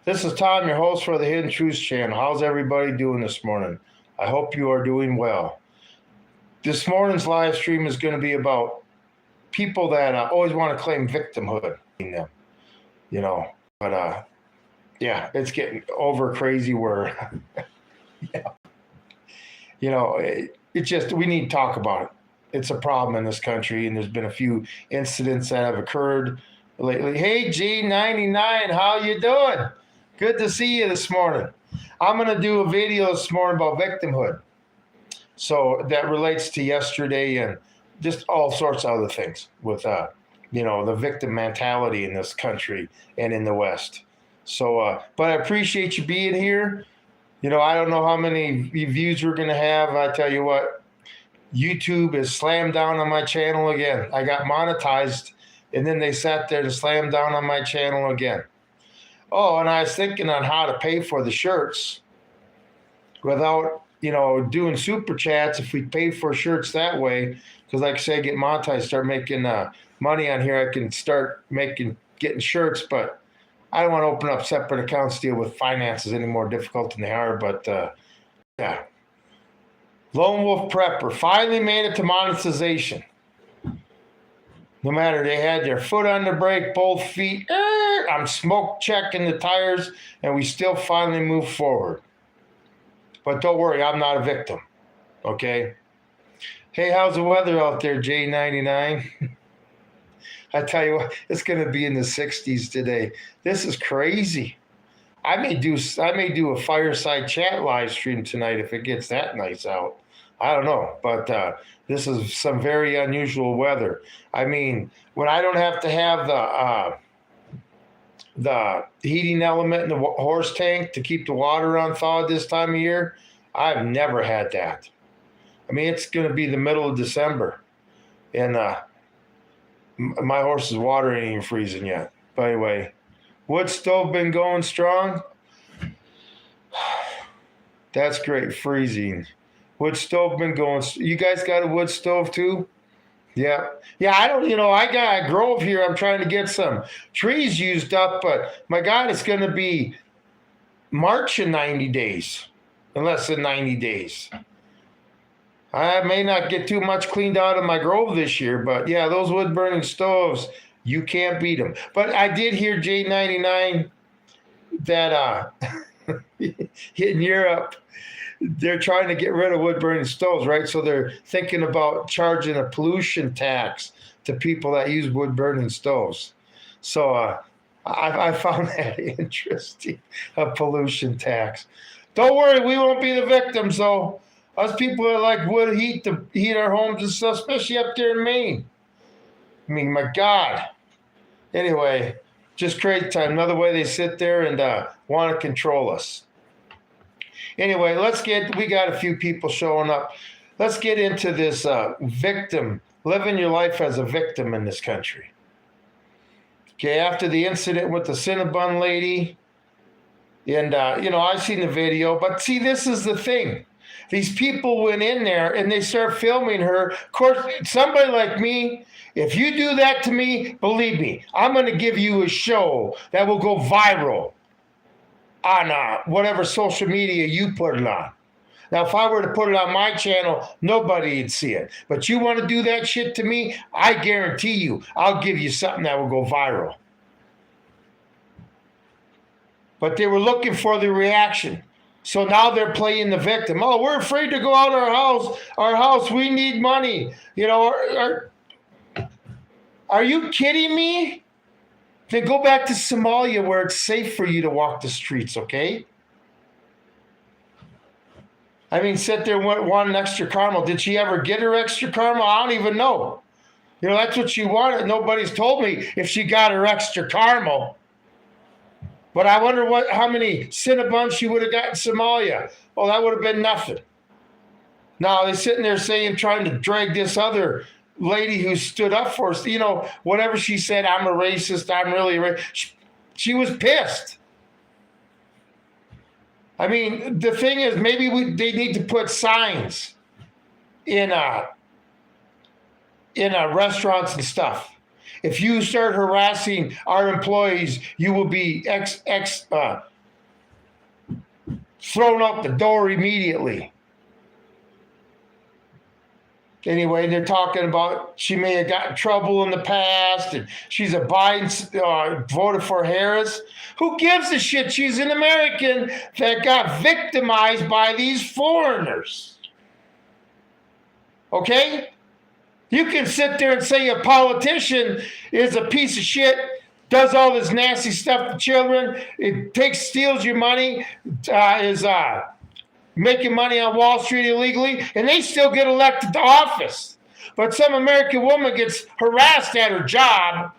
This is Tom, your host for the Hidden Truths channel. How's everybody doing this morning? I hope you are doing well. This morning's live stream is going to be about people that always want to claim victimhood in them, but yeah, it's getting over crazy where, it just, we need to talk about it. It's a problem in this country, and there's been a few incidents that have occurred lately. Hey, G99, how you doing? Good to see you this morning. I'm going to do a video this morning about victimhood. So that relates to yesterday and just all sorts of other things with, the victim mentality in this country and in the West. So, but I appreciate you being here. I don't know how many views we're going to have. I tell you what, YouTube is slammed down on my channel again. I got monetized, and then they sat there and slammed down on my channel again. Oh, and I was thinking on how to pay for the shirts without, doing super chats. If we pay for shirts that way, because like I say, get monetized, start making money on here, I can start getting shirts, but I don't want to open up separate accounts, deal with finances any more difficult than they are. But yeah. Lone Wolf Prepper finally made it to monetization. No matter, they had their foot on the brake, both feet. I'm smoke checking the tires, and we still finally move forward. But don't worry, I'm not a victim. Okay? Hey, how's the weather out there, J99? I tell you what, it's going to be in the 60s today. This is crazy. I may do a fireside chat live stream tonight if it gets that nice out. I don't know, but this is some very unusual weather. I mean, when I don't have to have the heating element in the horse tank to keep the water on thawed this time of year, I've never had that. I mean, it's going to be the middle of December, and my horse's water ain't even freezing yet. But anyway, wood stove been going strong. That's great. Freezing. Wood stove been going. You guys got a wood stove too? Yeah. Yeah, I don't, I got a grove here. I'm trying to get some trees used up, but my God, it's going to be March in 90 days, in less than 90 days. I may not get too much cleaned out of my grove this year, but yeah, those wood burning stoves, you can't beat them. But I did hear J99 that in Europe, they're trying to get rid of wood burning stoves, right? So they're thinking about charging a pollution tax to people that use wood burning stoves. So I found that interesting, a pollution tax. Don't worry, we won't be the victims, though. Us people that like wood heat to heat our homes and stuff, especially up there in Maine. I mean, my God. Anyway, just crazy time. Another way they sit there and want to control us. Anyway, we got a few people showing up. Let's get into this victim, living your life as a victim in this country. Okay, after the incident with the Cinnabon lady, and, I've seen the video, but see, this is the thing. These people went in there and they start filming her. Of course, somebody like me, if you do that to me, believe me, I'm going to give you a show that will go viral on whatever social media you put it on. Now, if I were to put it on my channel, nobody would see it. But you want to do that shit to me, I guarantee you, I'll give you something that will go viral. But they were looking for the reaction. So now they're playing the victim. Oh, we're afraid to go out our house. Our house, we need money. Are you kidding me? Then go back to Somalia where it's safe for you to walk the streets, okay? I mean, sit there and want an extra caramel. Did she ever get her extra caramel? I don't even know. That's what she wanted. Nobody's told me if she got her extra caramel. But I wonder how many Cinnabons she would have got in Somalia. Well, that would have been nothing. Now they're sitting there trying to drag this other lady who stood up for us. Whatever she said, I'm a racist. I'm really racist. She was pissed. I mean, the thing is, maybe they need to put signs in restaurants and stuff. If you start harassing our employees, you will be thrown out the door immediately. Anyway, they're talking about she may have gotten in trouble in the past and she's a Biden, voted for Harris. Who gives a shit? She's an American that got victimized by these foreigners. Okay? You can sit there and say a politician is a piece of shit, does all this nasty stuff to children, steals your money, is making money on Wall Street illegally, and they still get elected to office. But some American woman gets harassed at her job,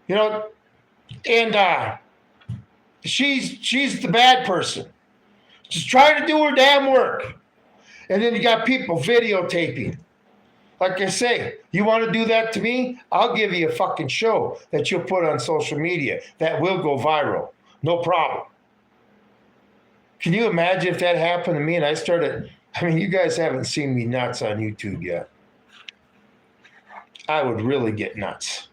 and she's the bad person. Just trying to do her damn work. And then you got people videotaping. Like I say, you want to do that to me? I'll give you a fucking show that you'll put on social media that will go viral. No problem. Can you imagine if that happened to me and I started, you guys haven't seen me nuts on YouTube yet. I would really get nuts.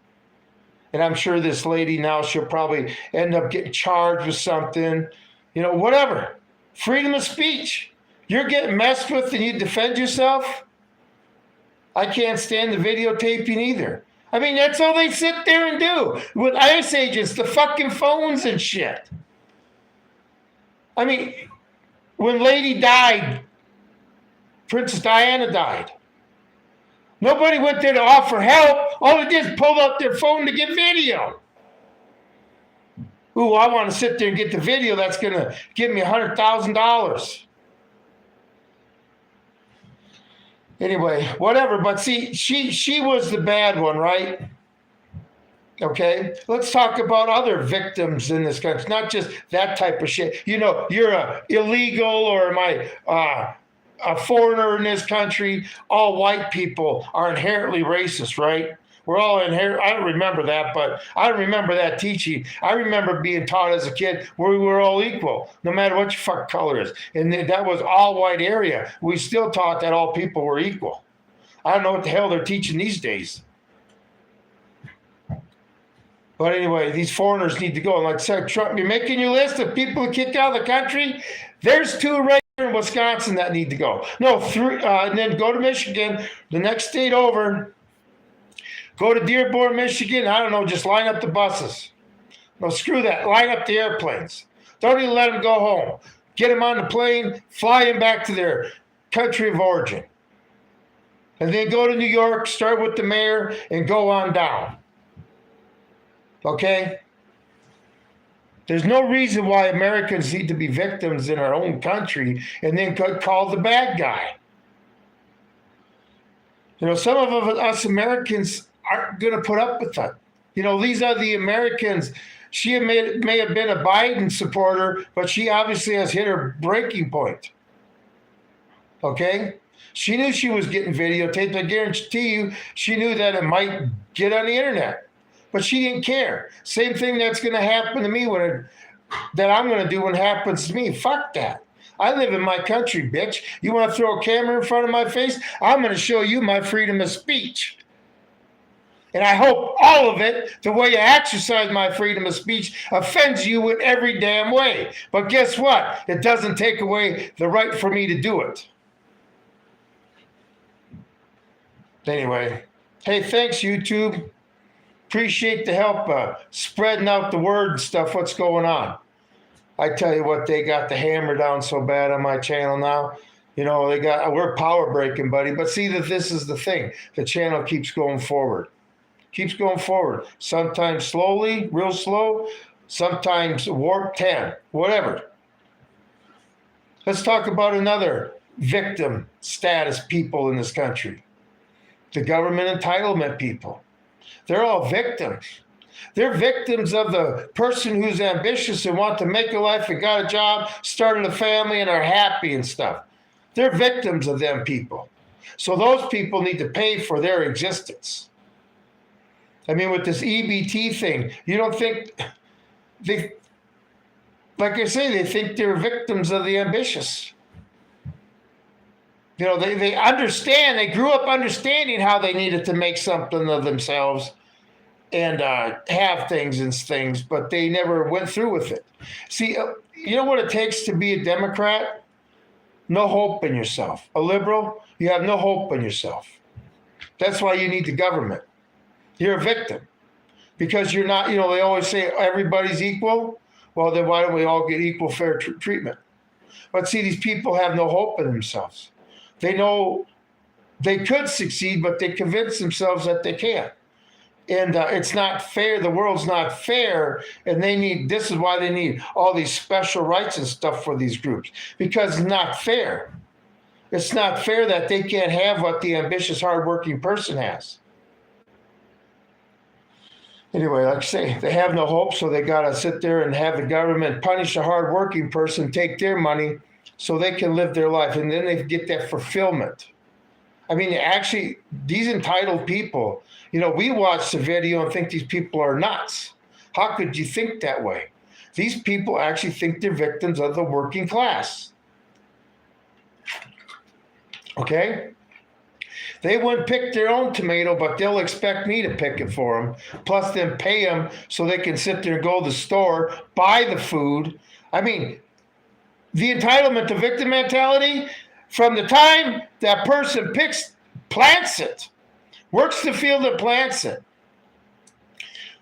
And I'm sure this lady now, she'll probably end up getting charged with something, whatever. Freedom of speech. You're getting messed with and you defend yourself? I can't stand the videotaping either. That's all they sit there and do with ICE agents, the fucking phones and shit. When Lady died, Princess Diana died. Nobody went there to offer help. All they did is pulled out their phone to get video. Ooh, I want to sit there and get the video that's going to give me $100,000. Anyway, whatever. But see, she was the bad one, right? Okay, let's talk about other victims in this country, not just that type of shit. You're a illegal or a foreigner in this country. All white people are inherently racist, right? We're all inherent. I don't remember that, but I remember that teaching. I remember being taught as a kid where we were all equal, no matter what your fuck color is. And that was all white area. We still taught that all people were equal. I don't know what the hell they're teaching these days. But anyway, these foreigners need to go. And like I said, Trump, you're making your list of people to kick out of the country. There's 2 right here in Wisconsin that need to go. No, 3, and then go to Michigan, the next state over. Go to Dearborn, Michigan. I don't know, just line up the buses. No, screw that. Line up the airplanes. Don't even let them go home. Get them on the plane, fly them back to their country of origin. And then go to New York, start with the mayor, and go on down. Okay? There's no reason why Americans need to be victims in our own country and then call the bad guy. Some of us Americans aren't going to put up with that. These are the Americans. She may have been a Biden supporter, but she obviously has hit her breaking point. Okay? She knew she was getting videotaped. I guarantee you she knew that it might get on the internet. But she didn't care. Same thing that's going to happen to me that I'm going to do when it happens to me. Fuck that. I live in my country, bitch. You want to throw a camera in front of my face? I'm going to show you my freedom of speech. And I hope all of it, the way I exercise my freedom of speech, offends you in every damn way. But guess what? It doesn't take away the right for me to do it. Anyway, hey, thanks, YouTube. Appreciate the help spreading out the word and stuff, what's going on. I tell you what, they got the hammer down so bad on my channel now. We're power breaking, buddy. But see, that this is the thing. The channel keeps going forward. Keeps going forward. Sometimes slowly, real slow. Sometimes warp 10, whatever. Let's talk about another victim status people in this country. The government entitlement people. They're all victims. They're victims of the person who's ambitious and want to make a life and got a job, started a family, and are happy and stuff. They're victims of them people. So those people need to pay for their existence. With this EBT thing, you don't think like I say, they think they're victims of the ambitious. They understand, they grew up understanding how they needed to make something of themselves. and have things, but they never went through with it. See, you know what it takes to be a Democrat? No hope in yourself. A liberal, you have no hope in yourself. That's why you need the government. You're a victim because you're not, they always say everybody's equal. Well, then why don't we all get equal fair treatment? But see, these people have no hope in themselves. They know they could succeed, but they convince themselves that they can't. And it's not fair. The world's not fair. And this is why they need all these special rights and stuff for these groups, because it's not fair. It's not fair that they can't have what the ambitious, hardworking person has. Anyway, like I say, they have no hope, so they got to sit there and have the government punish a hardworking person, take their money so they can live their life. And then they get that fulfillment. I mean, actually, these entitled people, we watch the video and think these people are nuts. How could you think that way? These people actually think they're victims of the working class. Okay? They wouldn't pick their own tomato, but they'll expect me to pick it for them, plus then pay them so they can sit there and go to the store, buy the food. I mean, the entitlement to victim mentality, from the time that person plants it, works the field and plants it.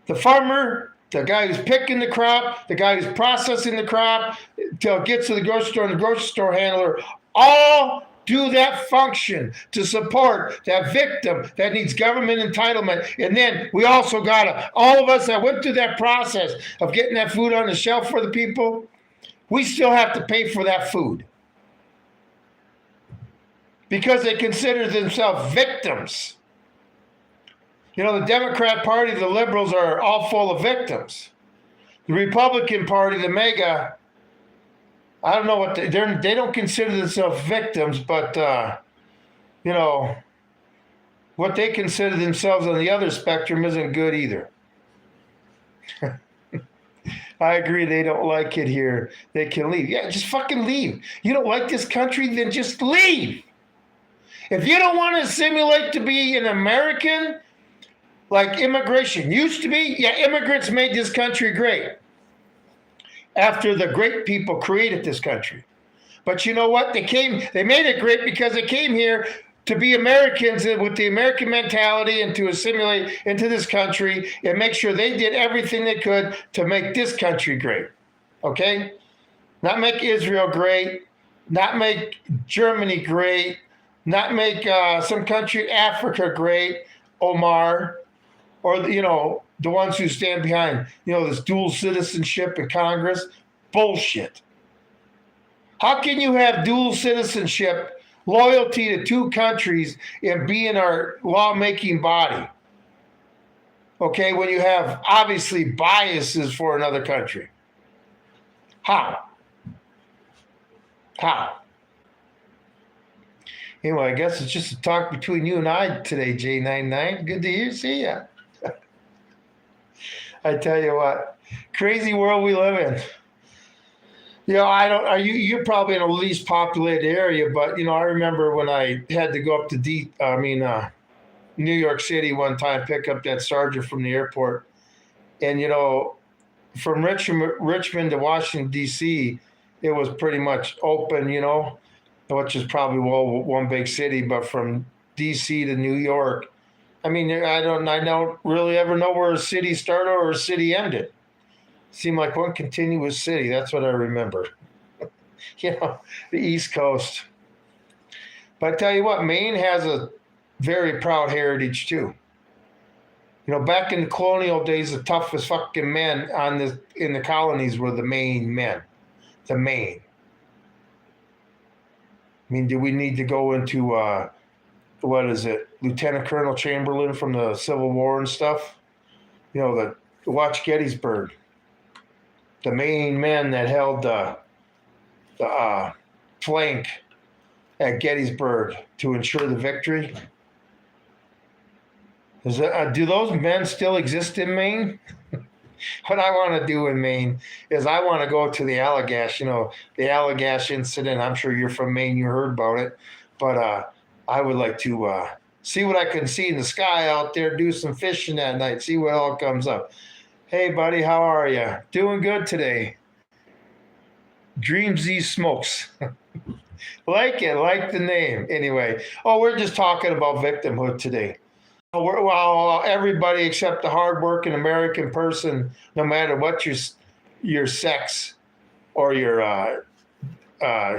The farmer, the guy who's picking the crop, the guy who's processing the crop, till it gets to the grocery store and the grocery store handler, all do that function to support that victim that needs government entitlement. And then we also all of us that went through that process of getting that food on the shelf for the people, we still have to pay for that food. Because they consider themselves victims. The Democrat Party, the liberals are all full of victims. The Republican Party, the MAGA, I don't know what they don't consider themselves victims, but what they consider themselves on the other spectrum isn't good either. I agree, they don't like it here. They can leave. Yeah, just fucking leave. You don't like this country, then just leave. If you don't want to assimilate to be an American, like immigration used to be, yeah, immigrants made this country great. After the great people created this country. But you know what? They made it great because they came here to be Americans with the American mentality and to assimilate into this country and make sure they did everything they could to make this country great. Okay? Not make Israel great, not make Germany great, not make some country, Africa great, Omar, or, the ones who stand behind, this dual citizenship in Congress. Bullshit. How can you have dual citizenship, loyalty to two countries, and be in our lawmaking body? Okay, when you have obviously biases for another country. How? Anyway, I guess it's just a talk between you and I today, J99. Good to see ya. I tell you what, crazy world we live in. You're probably in a least populated area, but I remember when I had to go up to New York City one time, pick up that sergeant from the airport, and from Richmond to Washington D.C., it was pretty much open, which is probably one big city, but from D.C. to New York, I don't really ever know where a city started or a city ended. Seemed like one continuous city. That's what I remember. The East Coast. But I tell you what, Maine has a very proud heritage too. Back in the colonial days, the toughest fucking men in the colonies were the Maine men. The Maine. Do we need to go into what is it, Lieutenant Colonel Chamberlain from the Civil War and stuff? Watch Gettysburg. The Maine men that held the flank at Gettysburg to ensure the victory. Do those men still exist in Maine? What I want to do in Maine is I want to go to the Allagash, the Allagash incident. I'm sure you're from Maine, you heard about it. But I would like to see what I can see in the sky out there, do some fishing that night, see what all comes up. Hey, buddy, how are you? Doing good today. Dreamsy Smokes. Like it, like the name. Anyway, we're just talking about victimhood today. Well, everybody except the hardworking American person, no matter what your sex or your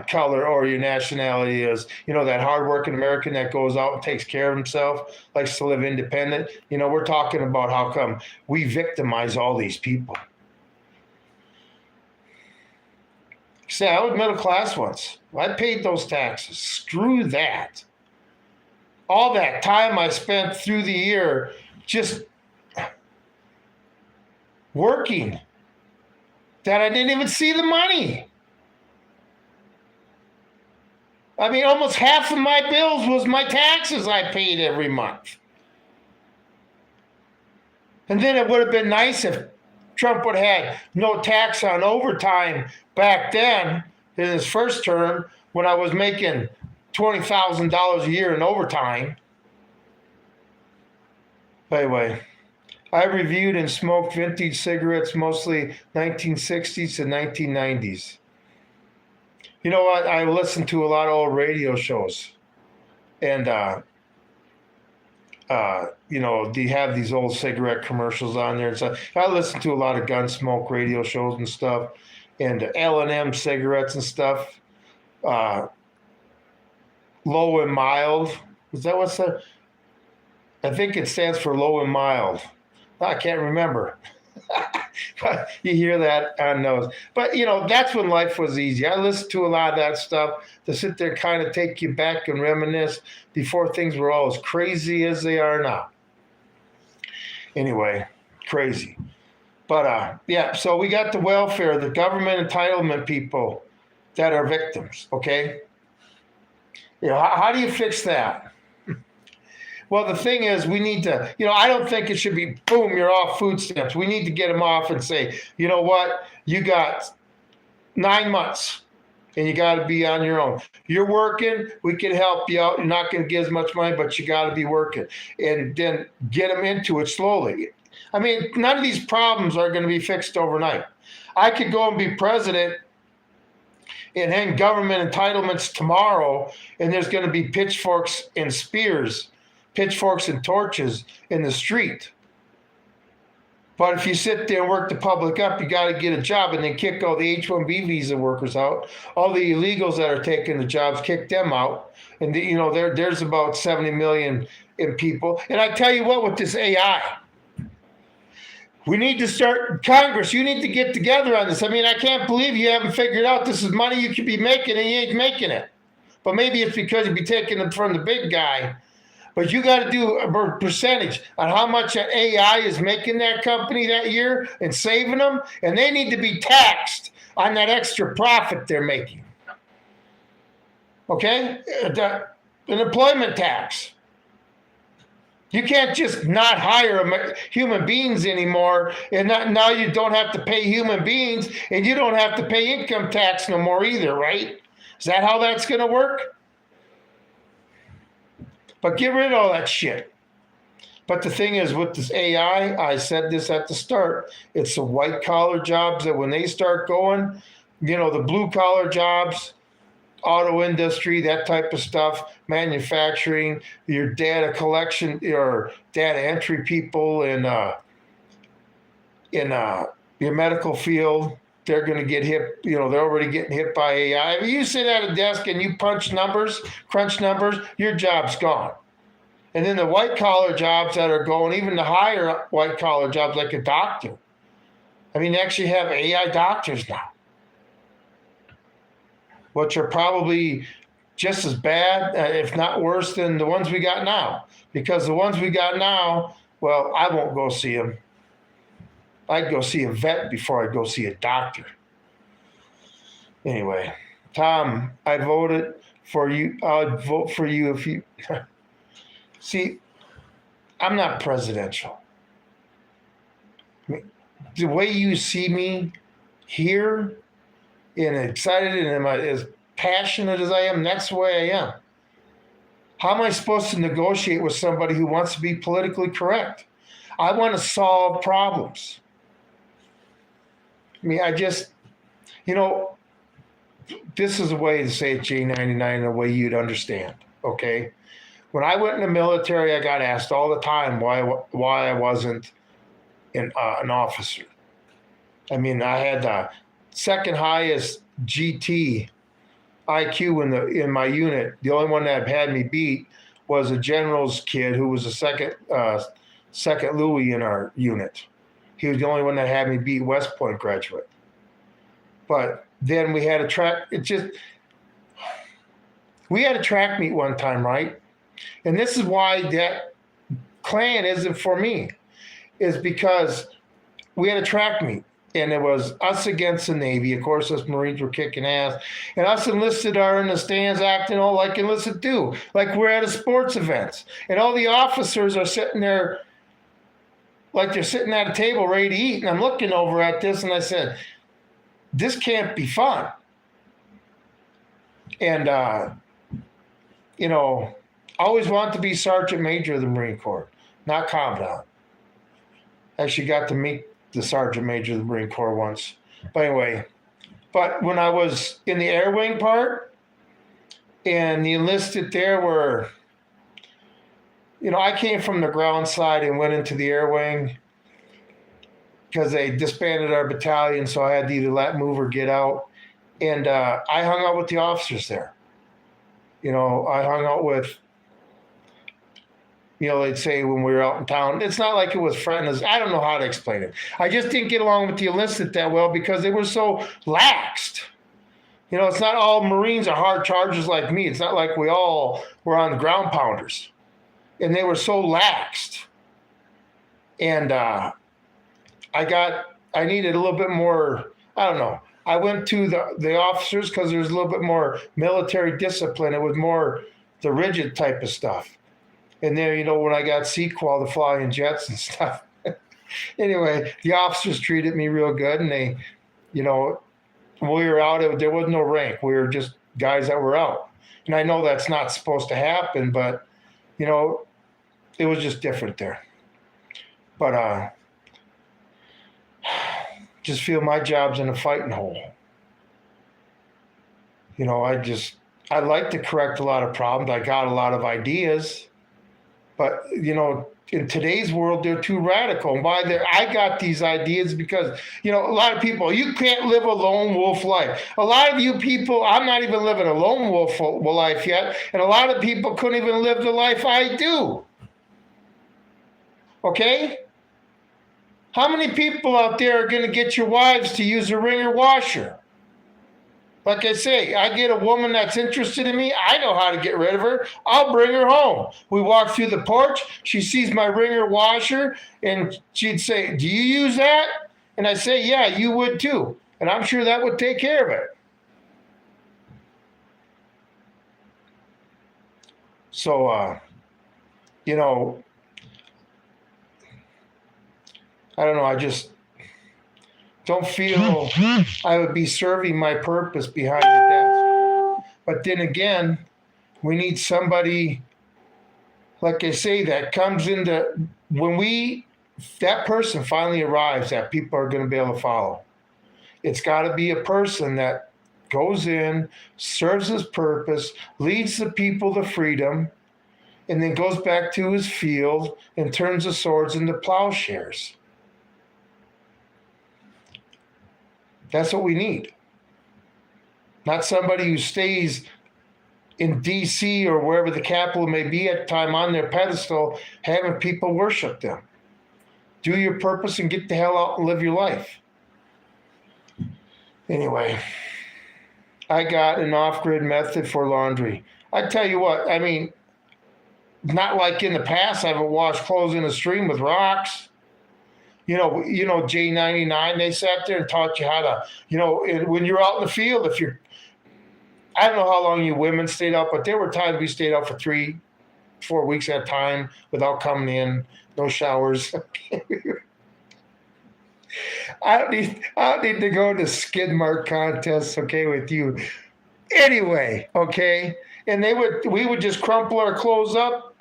color or your nationality is, that hardworking American that goes out and takes care of himself, likes to live independent. We're talking about how come we victimize all these people. See, I was middle class once. I paid those taxes. Screw that. All that time I spent through the year just working that I didn't even see the money. I mean, almost half of my bills was my taxes I paid every month. And then it would have been nice if Trump would have had no tax on overtime back then in his first term when I was making $20,000 a year in overtime. Anyway, I reviewed and smoked vintage cigarettes, mostly 1960s to 1990s. You know what? I listen to a lot of old radio shows. And, they have these old cigarette commercials on there. So I listen to a lot of Gunsmoke radio shows and stuff, and L&M cigarettes and stuff. Low and mild. Is that what's that? I think it stands for low and mild. I can't remember. You hear that on those. But, that's when life was easy. I listened to a lot of that stuff to sit there and kind of take you back and reminisce before things were all as crazy as they are now. Anyway, crazy. But, so we got the welfare, the government entitlement people that are victims, okay? How do you fix that? Well, the thing is, we need to, I don't think it should be, boom, you're off food stamps. We need to get them off and say, you know what? You got 9 months and you got to be on your own. You're working. We can help you out. You're not going to get as much money, but you got to be working. And then get them into it slowly. I mean, none of these problems are going to be fixed overnight. I could go and be president and hang government entitlements tomorrow, and there's going to be pitchforks and spears, pitchforks and torches in the street. But if you sit there and work the public up, you got to get a job and then kick all the H-1B visa workers out. All the illegals that are taking the jobs, kick them out. And, there's about 70 million in people. And I tell you what, with this AI, we need to start, Congress, you need to get together on this. I mean, I can't believe you haven't figured out this is money you could be making and you ain't making it. But maybe it's because you'd be taking it from the big guy. But you got to do a percentage on how much that AI is making that company that year and saving them. And they need to be taxed on that extra profit they're making. Okay? An employment tax. You can't just not hire human beings anymore, and now you don't have to pay human beings, and you don't have to pay income tax no more either, right? Is that how that's going to work? But get rid of all that shit. But the thing is, with this AI, I said this at the start, it's the white-collar jobs that when they start going, the blue-collar jobs, auto industry, that type of stuff, manufacturing, your data collection, your data entry people in your medical field, they're going to get hit. They're already getting hit by AI. If you sit at a desk and you crunch numbers, your job's gone. And then the white collar jobs that are going, even the higher white collar jobs like a doctor. I mean, they actually have AI doctors now, which are probably just as bad, if not worse, than the ones we got now. Because the ones we got now, well, I won't go see them. I'd go see a vet before I'd go see a doctor. Anyway, Tom, I voted for you. I'd vote for you if you... See, I'm not presidential. I mean, the way you see me here and excited and as passionate as I am, that's the way I am. How am I supposed to negotiate with somebody who wants to be politically correct? I want to solve problems. I mean, this is a way to say it, J99, in a way you'd understand, okay? When I went in the military, I got asked all the time why I wasn't an officer. I mean, I had the second highest GT IQ in my unit. The only one that had me beat was a general's kid who was a second Louis in our unit. He was the only one that had me beat, West Point graduate. But then we had a track meet one time, right? And this is why that Klan isn't for me, is because we had a track meet. And it was us against the Navy. Of course, us Marines were kicking ass. And us enlisted are in the stands acting all like enlisted do. Like we're at a sports event. And all the officers are sitting there like they're sitting at a table ready to eat. And I'm looking over at this and I said, this can't be fun. And, I always wanted to be Sergeant Major of the Marine Corps, not Commandant. Actually got to meet the Sergeant Major of the Marine Corps once. But anyway, when I was in the air wing part and the enlisted there were, I came from the ground side and went into the air wing because they disbanded our battalion, so I had to either let move or get out. And I hung out with the officers there. I hung out with, they'd say when we were out in town, it's not like it was friends. I don't know how to explain it. I just didn't get along with the enlisted that well because they were so laxed. It's not all Marines are hard chargers like me. It's not like we all were on the ground pounders. And they were so laxed. And I needed a little bit more, I don't know. I went to the officers because there's a little bit more military discipline. It was more the rigid type of stuff. And then, when I got sequel to flying jets and stuff. Anyway, the officers treated me real good. And they, when we were out, there was no rank. We were just guys that were out. And I know that's not supposed to happen, but, it was just different there. But just feel my job's in a fighting hole. I like to correct a lot of problems. I got a lot of ideas. But, in today's world, they're too radical. And I got these ideas because, a lot of people, you can't live a lone wolf life. A lot of you people, I'm not even living a lone wolf life yet. And a lot of people couldn't even live the life I do. Okay? How many people out there are going to get your wives to use a wringer washer? Like I say, I get a woman that's interested in me. I know how to get rid of her. I'll bring her home. We walk through the porch. She sees my wringer washer, and she'd say, do you use that? And I say, yeah, you would too. And I'm sure that would take care of it. So, I don't know. I just don't feel I would be serving my purpose behind the desk. But then again, we need somebody, like I say, that comes into, that person finally arrives that people are going to be able to follow. It's got to be a person that goes in, serves his purpose, leads the people to freedom, and then goes back to his field and turns the swords into plowshares. That's what we need. Not somebody who stays in D.C. or wherever the capital may be at the time on their pedestal, having people worship them. Do your purpose and get the hell out and live your life. Anyway, I got an off-grid method for laundry. I tell you what, not like in the past, I haven't washed clothes in a stream with rocks. J99, they sat there and taught you how to, when you're out in the field, I don't know how long you women stayed out, but there were times we stayed out for 3-4 weeks at a time without coming in, no showers. I don't need to go to skid mark contests, okay, with you. Anyway, okay, and we would just crumple our clothes up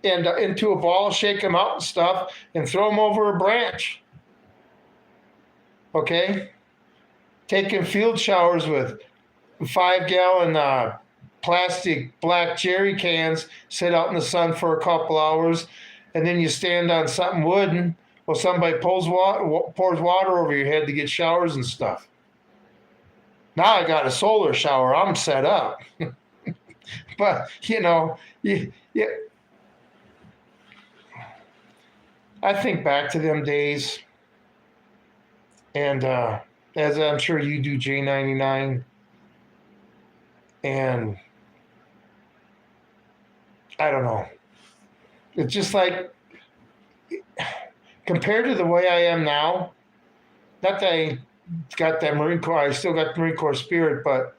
and into a ball, shake them out and stuff, and throw them over a branch. Okay, taking field showers with 5-gallon plastic black jerry cans, sit out in the sun for a couple hours, and then you stand on something wooden. Well, somebody pours water over your head to get showers and stuff. Now I got a solar shower. I'm set up. But, I think back to them days, and as I'm sure you do, J99, and I don't know. It's just like, compared to the way I am now, not that I got that Marine Corps, I still got the Marine Corps spirit, but,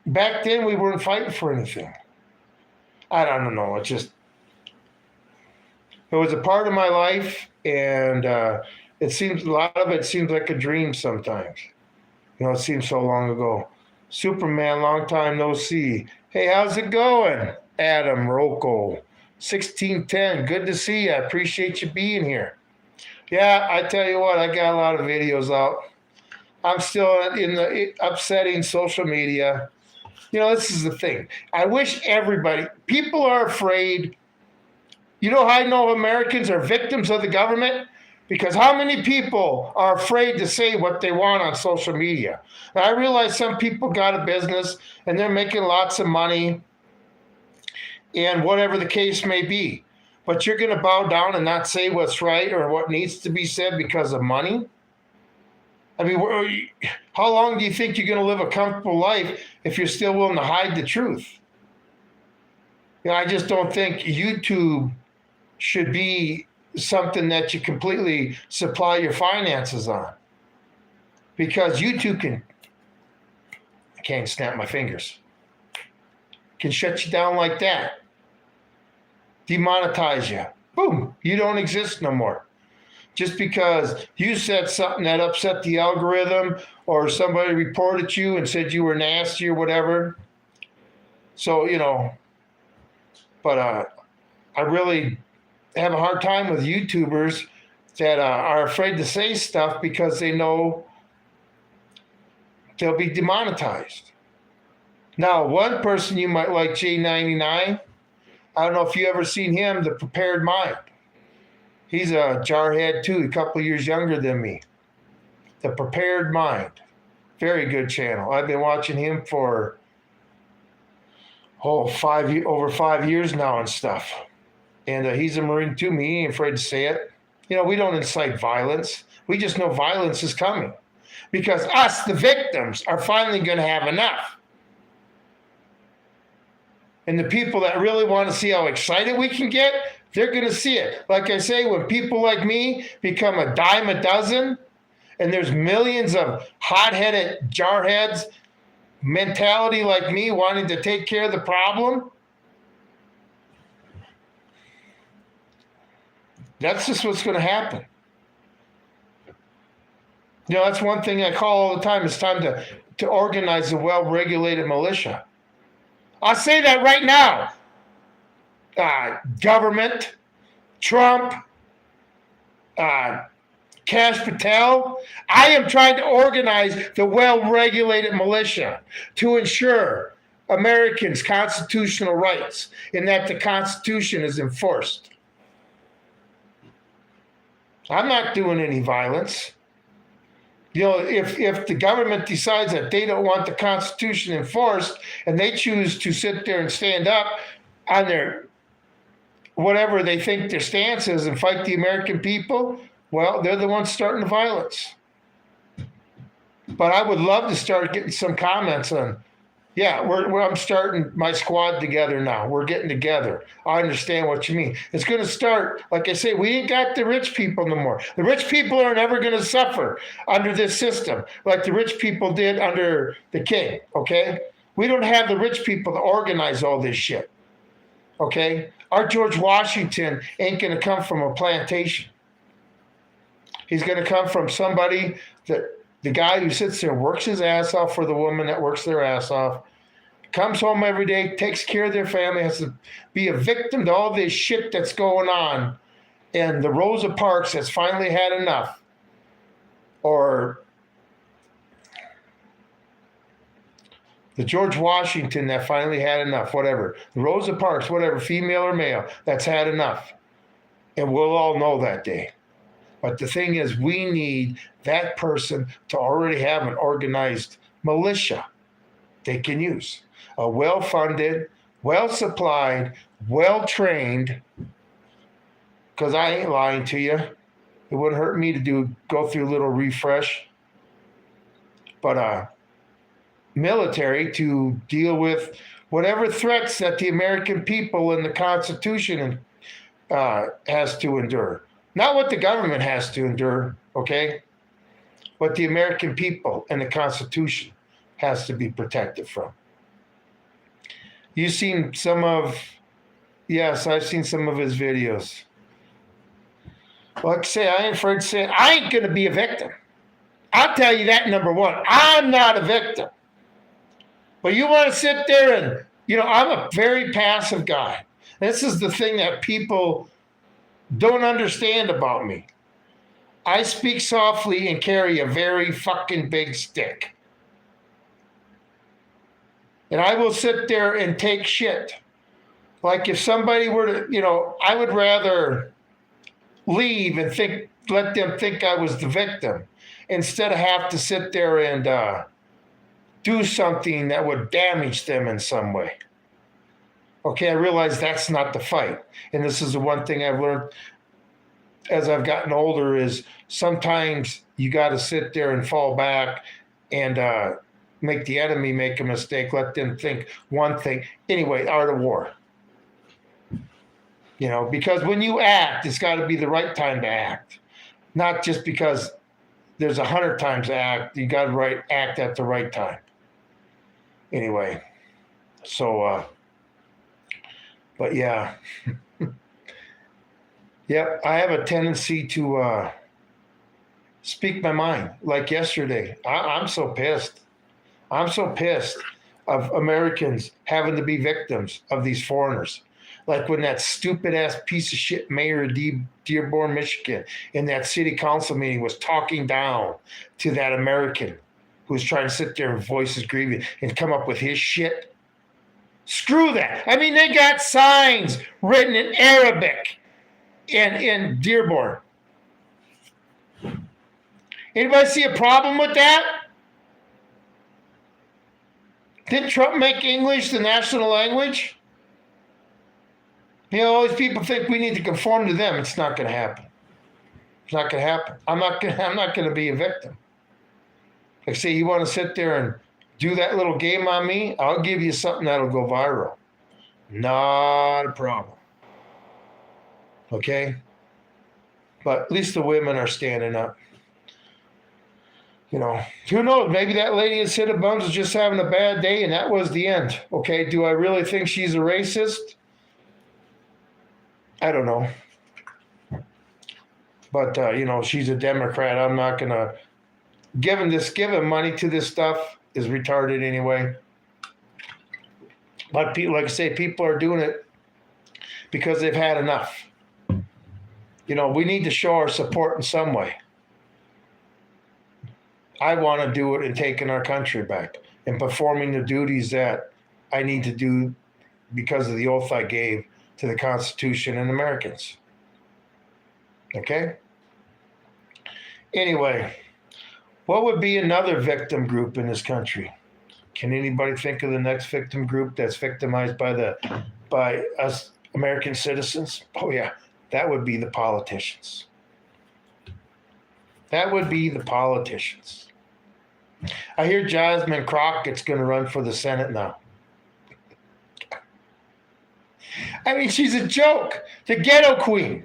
back then we weren't fighting for anything. I don't know. It was a part of my life, and it seems, a lot of it seems like a dream sometimes. It seems so long ago. Superman, long time no see. Hey, how's it going? Adam Rocco, 1610. Good to see you. I appreciate you being here. Yeah, I tell you what, I got a lot of videos out. I'm still in the upsetting social media. This is the thing. I wish people are afraid. How I know Americans are victims of the government? Because how many people are afraid to say what they want on social media? Now, I realize some people got a business and they're making lots of money and whatever the case may be. But you're going to bow down and not say what's right or what needs to be said because of money? I mean, how long do you think you're going to live a comfortable life if you're still willing to hide the truth? I just don't think YouTube should be something that you completely supply your finances on. Because YouTube I can't snap my fingers, can shut you down like that. Demonetize you. Boom, you don't exist no more. Just because you said something that upset the algorithm or somebody reported you and said you were nasty or whatever. So, but I really have a hard time with YouTubers that are afraid to say stuff because they know they'll be demonetized. Now, one person you might like, J99, I don't know if you ever seen him, The Prepared Mind. He's a jarhead too, a couple of years younger than me. The Prepared Mind. Very good channel. I've been watching him for over 5 years now and stuff. And he's a Marine too. He ain't afraid to say it. We don't incite violence. We just know violence is coming. Because us, the victims, are finally going to have enough. And the people that really want to see how excited we can get, they're going to see it. Like I say, when people like me become a dime a dozen, and there's millions of hot-headed jarheads, mentality like me wanting to take care of the problem, that's just what's going to happen. That's one thing I call all the time. It's time to organize a well-regulated militia. I'll say that right now. Government, Trump, Kash Patel. I am trying to organize the well-regulated militia to ensure Americans' constitutional rights and that the Constitution is enforced. I'm not doing any violence. If the government decides that they don't want the Constitution enforced and they choose to sit there and stand up on their whatever they think their stance is and fight the American people, well, they're the ones starting the violence. But I would love to start getting some comments on, I'm starting my squad together now. We're getting together. I understand what you mean. It's going to start, like I say, we ain't got the rich people no more. The rich people are never going to suffer under this system like the rich people did under the king, okay? We don't have the rich people to organize all this shit, okay? Our George Washington ain't going to come from a plantation. He's going to come from somebody that the guy who sits there, works his ass off for the woman that works their ass off, comes home every day, takes care of their family, has to be a victim to all this shit that's going on. And the Rosa Parks has finally had enough. Or the George Washington that finally had enough, whatever. The Rosa Parks, whatever, female or male, that's had enough. And we'll all know that day. But the thing is, we need that person to already have an organized militia they can use. A well-funded, well-supplied, well-trained, because I ain't lying to you. It wouldn't hurt me to go through a little refresh. But military to deal with whatever threats that the American people and the Constitution has to endure. Not what the government has to endure, okay? What the American people and the Constitution has to be protected from. You've seen some of, yes, I've seen some of his videos. Like I say, I ain't afraid to say it. I ain't going to be a victim. I'll tell you that, number one. I'm not a victim. But you want to sit there and, I'm a very passive guy. This is the thing that people don't understand about me. I speak softly and carry a very fucking big stick. And I will sit there and take shit. Like if somebody were to, I would rather leave and let them think I was the victim instead of have to sit there and do something that would damage them in some way. Okay, I realize that's not the fight. And this is the one thing I've learned as I've gotten older is sometimes you got to sit there and fall back and make the enemy make a mistake, let them think one thing. Anyway, art of war. Because when you act, it's got to be the right time to act. Not just because there's 100 times to act, you got to act at the right time. Anyway, so, but yeah. Yep, I have a tendency to speak my mind. Like yesterday, I'm so pissed. I'm so pissed of Americans having to be victims of these foreigners. Like when that stupid-ass piece of shit mayor of Dearborn, Michigan, in that city council meeting was talking down to that American who was trying to sit there and voice his grievance and come up with his shit. Screw that. I mean, they got signs written in Arabic in Dearborn. Anybody see a problem with that? Didn't Trump make English the national language? All these people think we need to conform to them. It's not going to happen. It's not going to happen. I'm not going to be a victim. Like say you want to sit there and do that little game on me, I'll give you something that'll go viral. Not a problem. Okay? But at least the women are standing up. Who knows? Maybe that lady in Cinnabons was just having a bad day and that was the end. Okay, do I really think she's a racist? I don't know. But, she's a Democrat. I'm not going to... Giving money to this stuff is retarded anyway. But people, like I say, people are doing it because they've had enough. We need to show our support in some way. I want to do it in taking our country back and performing the duties that I need to do because of the oath I gave to the Constitution and Americans. Okay? Anyway, what would be another victim group in this country? Can anybody think of the next victim group that's victimized by us American citizens? Oh yeah, that would be the politicians. That would be the politicians. I hear Jasmine Crockett's going to run for the Senate now. I mean, she's a joke. The ghetto queen.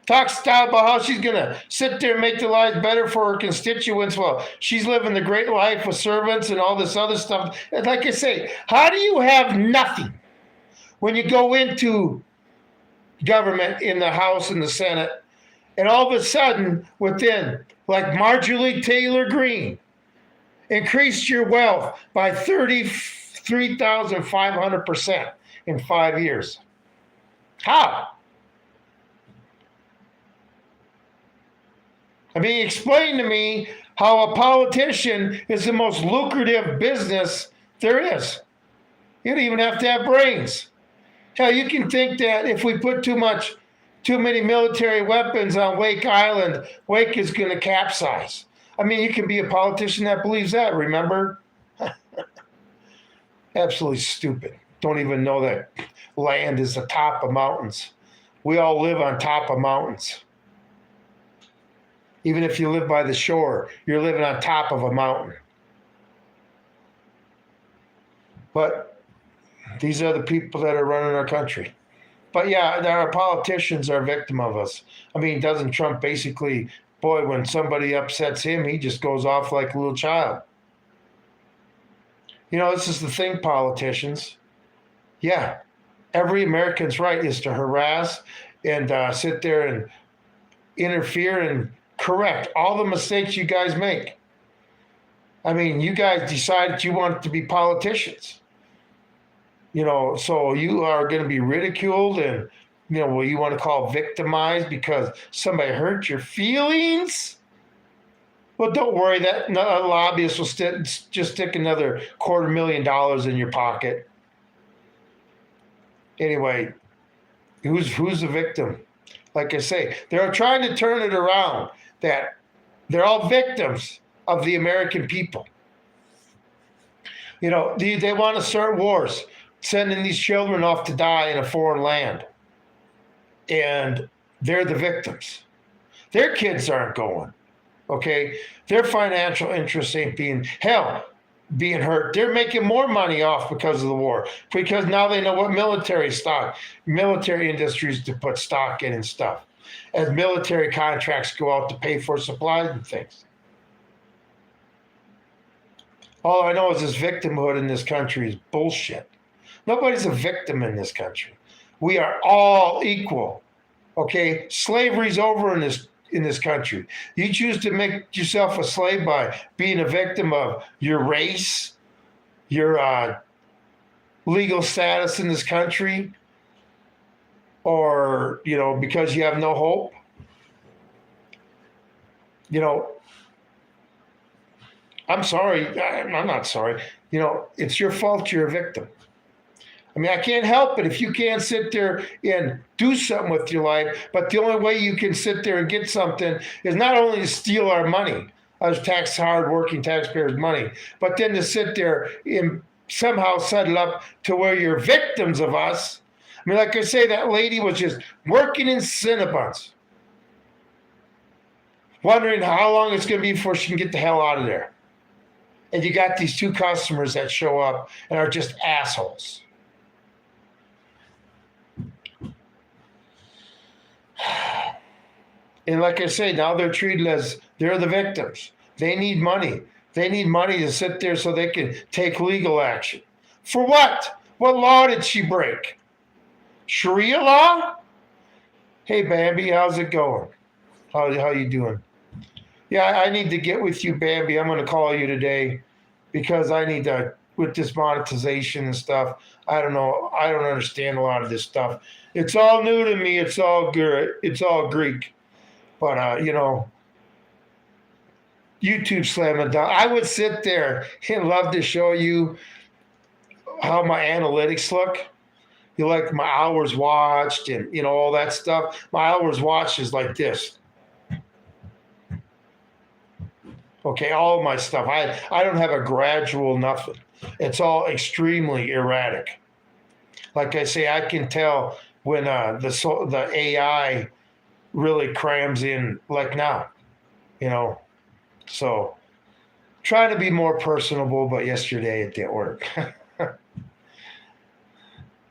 Talks about how she's going to sit there and make their lives better for her constituents while she's living the great life with servants and all this other stuff. And like I say, how do you have nothing when you go into government in the House and the Senate, and all of a sudden, within like Marjorie Taylor Greene, increased your wealth by 33,500% in 5 years. How? I mean, explain to me how a politician is the most lucrative business there is. You don't even have to have brains. Hell, you can think that if we put too many military weapons on Wake Island, Wake is going to capsize. I mean, you can be a politician that believes that, remember? Absolutely stupid. Don't even know that land is the top of mountains. We all live on top of mountains. Even if you live by the shore, you're living on top of a mountain. But these are the people that are running our country. But yeah, our politicians are a victim of us. I mean, doesn't Trump basically, boy, when somebody upsets him, he just goes off like a little child. You know, this is the thing, politicians. Yeah, every American's right is to harass and sit there and interfere and correct all the mistakes you guys make. I mean, you guys decided you want to be politicians. You know, so you are going to be ridiculed and, you know, what you want to call victimized because somebody hurt your feelings? Well, don't worry, that lobbyist will just stick another $250,000 in your pocket. Anyway, who's the victim? Like I say, they're trying to turn it around that they're all victims of the American people. You know, they want to start wars, sending these children off to die in a foreign land. And they're the victims. Their kids aren't going. Okay, their financial interests ain't being hurt. They're making more money off because of the war, because now they know what military industries to put stock in and stuff, as military contracts go out to pay for supplies and things. All I know is this victimhood in this country is bullshit. Nobody's a victim in this country. We are all equal. Okay, slavery's over in this country. You choose to make yourself a slave by being a victim of your race, your legal status in this country, or, you know, because you have no hope. You know, I'm sorry. I'm not sorry. You know, it's your fault you're a victim. I mean, I can't help it if you can't sit there and do something with your life, but the only way you can sit there and get something is not only to steal our money, as hard-working taxpayers' money, but then to sit there and somehow set it up to where you're victims of us. I mean, like I say, that lady was just working in Cinnabons, wondering how long it's going to be before she can get the hell out of there. And you got these two customers that show up and are just assholes. And like I say, now they're treated as they're the victims. They need money. They need money to sit there so they can take legal action. For what? What law did she break? Sharia law? Hey, Bambi, how's it going? How you doing? Yeah, I need to get with you, Bambi. I'm going to call you today because I need to, with this monetization and stuff, I don't know. I don't understand a lot of this stuff. It's all new to me. It's all good. It's all Greek. But, you know, YouTube slamming down. I would sit there and love to show you how my analytics look. You like my hours watched and, you know, all that stuff. My hours watched is like this. Okay, all of my stuff. I don't have a gradual nothing. It's all extremely erratic. Like I say, I can tell when the AI really crams in like now, you know. So trying to be more personable, but yesterday it didn't work.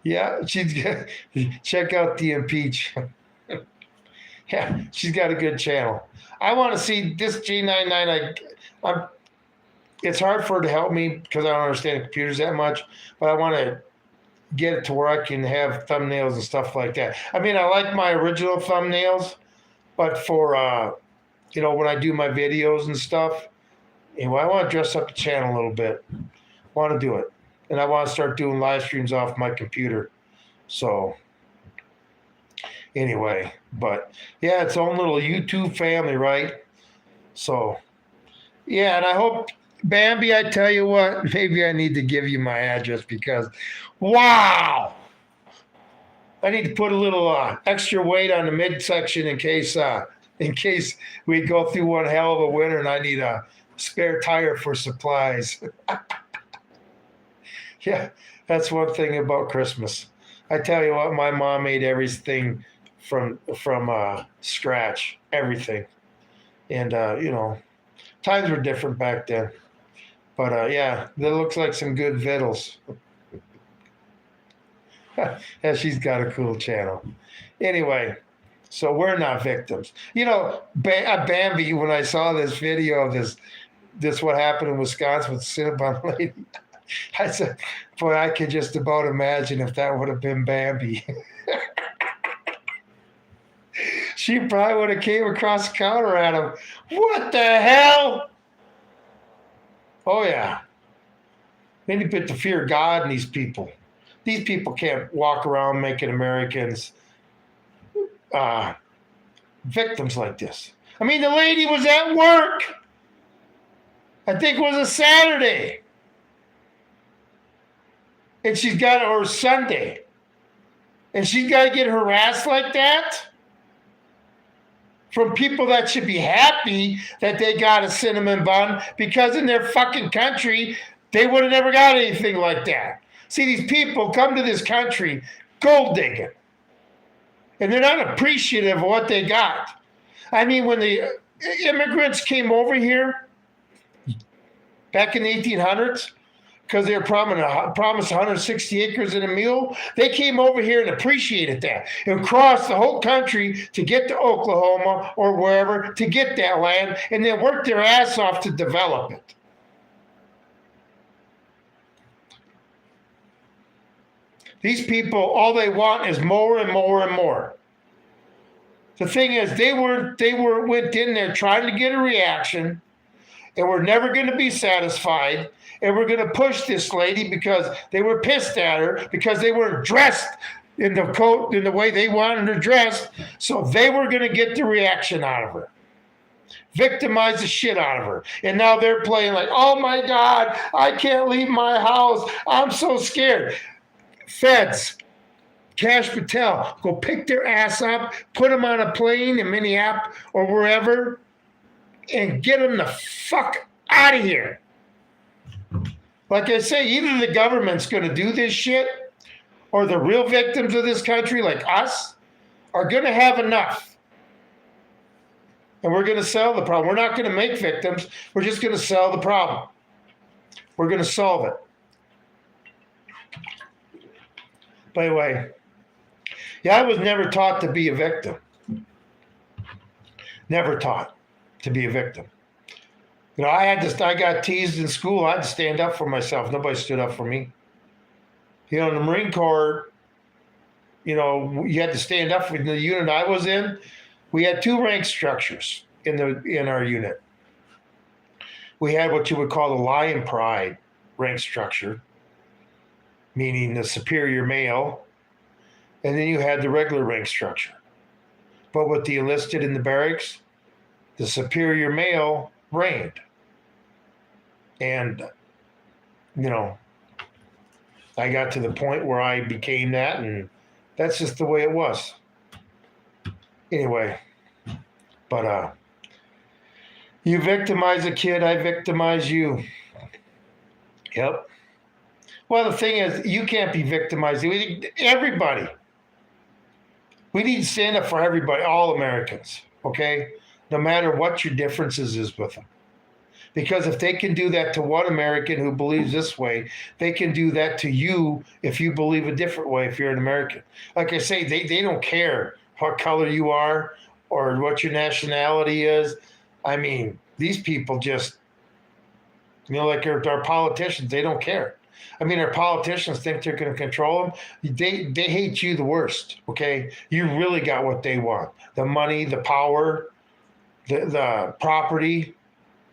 Yeah, check out the Impeach. Yeah, she's got a good channel. I want to see this G99. It's hard for her to help me because I don't understand computers that much, but I want to get it to where I can have thumbnails and stuff like that. I mean, I like my original thumbnails, but for when I do my videos and stuff. Anyway, I want to dress up the channel a little bit. Want to do it. And I want to start doing live streams off my computer. So, anyway, but yeah, its own little YouTube family, right? So, yeah, and I hope, Bambi, I tell you what, maybe I need to give you my address because, wow, I need to put a little extra weight on the midsection in case we go through one hell of a winter and I need a spare tire for supplies. Yeah, that's one thing about Christmas. I tell you what, my mom made everything from scratch, everything, and times were different back then. But yeah, that looks like some good vittles. And she's got a cool channel. Anyway, so we're not victims. Bambi, when I saw this video of this what happened in Wisconsin with the Cinnabon lady, I said, boy, I could just about imagine if that would have been Bambi. She probably would have came across the counter at him. What the hell? Oh, yeah. Maybe put the fear of God in these people. These people can't walk around making Americans victims like this. I mean, the lady was at work. I think it was a Saturday. And she's got, or Sunday. And she's got to get harassed like that from people that should be happy that they got a cinnamon bun because in their fucking country, they would have never got anything like that. See, these people come to this country gold digging. And they're not appreciative of what they got. I mean, when the immigrants came over here back in the 1800s, because they were promised 160 acres and a mule, they came over here and appreciated that and crossed the whole country to get to Oklahoma or wherever to get that land and then worked their ass off to develop it. These people, all they want is more and more and more. The thing is, they went in there trying to get a reaction, and were never going to be satisfied, and we're going to push this lady because they were pissed at her because they weren't dressed in the coat in the way they wanted her dressed, so they were going to get the reaction out of her. Victimize the shit out of her. And now they're playing like, oh my God, I can't leave my house. I'm so scared. Feds, Kash Patel, go pick their ass up, put them on a plane in Minneapolis or wherever, and get them the fuck out of here. Like I say, either the government's going to do this shit or the real victims of this country, like us, are going to have enough. And we're going to sell the problem. We're not going to make victims. We're just going to sell the problem. We're going to solve it. By the way, yeah, I was never taught to be a victim. Never taught to be a victim. I got teased in school. I had to stand up for myself. Nobody stood up for me. In the Marine Corps, you had to stand up for the unit I was in. We had two rank structures in our unit. We had what you would call the Lion Pride rank structure, meaning the superior male, and then you had the regular rank structure. But with the enlisted in the barracks, the superior male reigned. And, I got to the point where I became that, and that's just the way it was. Anyway, but you victimize a kid, I victimize you. Yep. Well, the thing is, you can't be victimized. Everybody. We need to stand up for everybody, all Americans, okay? No matter what your differences is with them. Because if they can do that to one American who believes this way, they can do that to you if you believe a different way, if you're an American. Like I say, they don't care what color you are or what your nationality is. I mean, these people just, like our politicians, they don't care. I mean, our politicians think they're going to control them. They hate you the worst, okay? You really got what they want. The money, the power, the property,